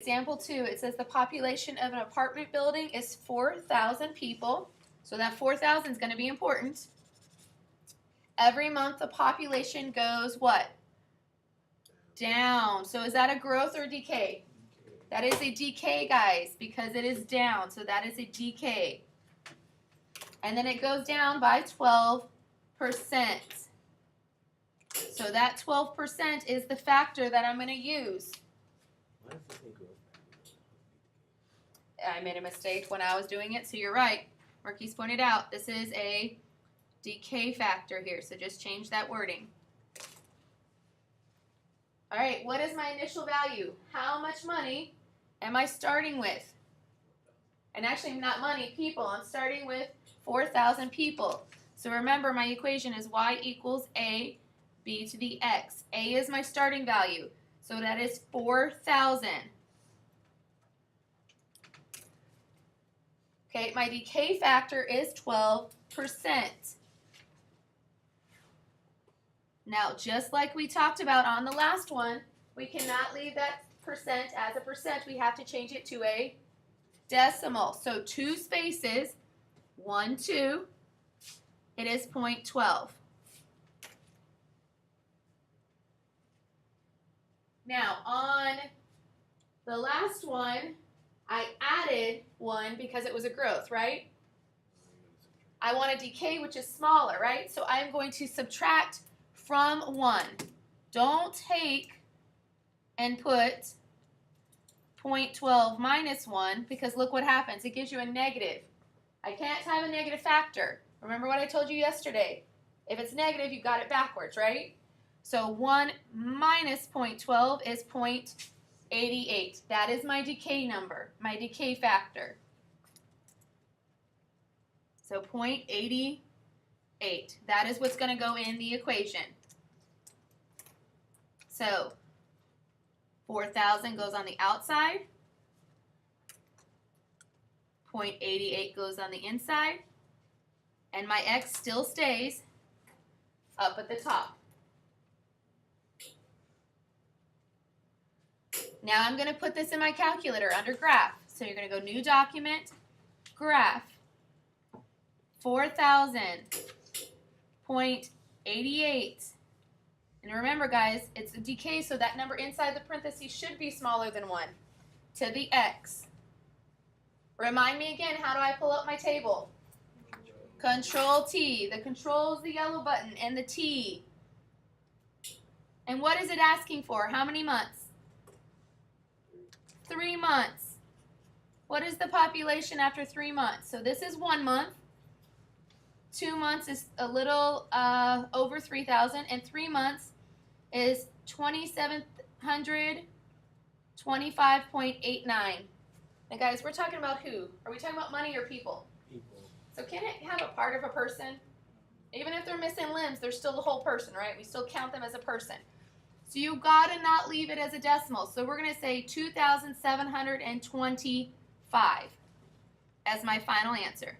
Example 2, it says the population of an apartment building is 4,000 people. So that 4,000 is going to be important. Every month the population goes what? Down. So is that a growth or decay? That is a decay, guys, because it is down. So that is a decay. And then it goes down by 12%. So that 12% is the factor that I'm going to use. I made a mistake when I was doing it, so you're right. Marquise pointed out this is a decay factor here, so just change that wording. All right, what is my initial value? How much money am I starting with? And actually, not money, people. I'm starting with 4,000 people. So remember, my equation is y equals a b to the x. A is my starting value, so that is 4,000. Okay, my decay factor is 12%. Now, just like we talked about on the last one, we cannot leave that percent as a percent. We have to change it to a decimal. So 2 spaces, 1, 2, it is 0.12. Now, on the last one, I added 1 because it was a growth, right? I want a decay, which is smaller, right? So I'm going to subtract from 1. Don't take and put 0.12 minus 1, because look what happens. It gives you a negative. I can't have a negative factor. Remember what I told you yesterday. If it's negative, you got it backwards, right? So 1 minus 0.12 is 0.88. That is my decay number, my decay factor. So 0.88. That is what's going to go in the equation. So 4,000 goes on the outside. 0.88 goes on the inside. And my x still stays up at the top. Now I'm going to put this in my calculator under graph. So you're going to go new document, graph, 4,000.88. And remember, guys, it's a decay, so that number inside the parentheses should be smaller than 1 to the x. Remind me again, how do I pull up my table? Control T. The control is the yellow button, and the T. And what is it asking for? How many months? 3 months. What is the population after 3 months? So this is 1 month. 2 months is a little over 3,000, and 3 months is 2,725.89. Now, guys, we're talking about who? Are we talking about money or people? People. So can it have a part of a person? Even if they're missing limbs, they're still the whole person, right? We still count them as a person. So you got to not leave it as a decimal. So we're going to say 2,725 as my final answer.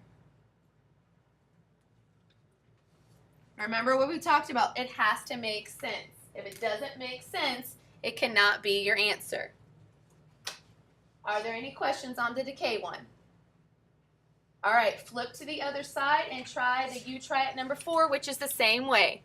Remember what we talked about. It has to make sense. If it doesn't make sense, it cannot be your answer. Are there any questions on the decay one? All right, flip to the other side and try it number 4, which is the same way.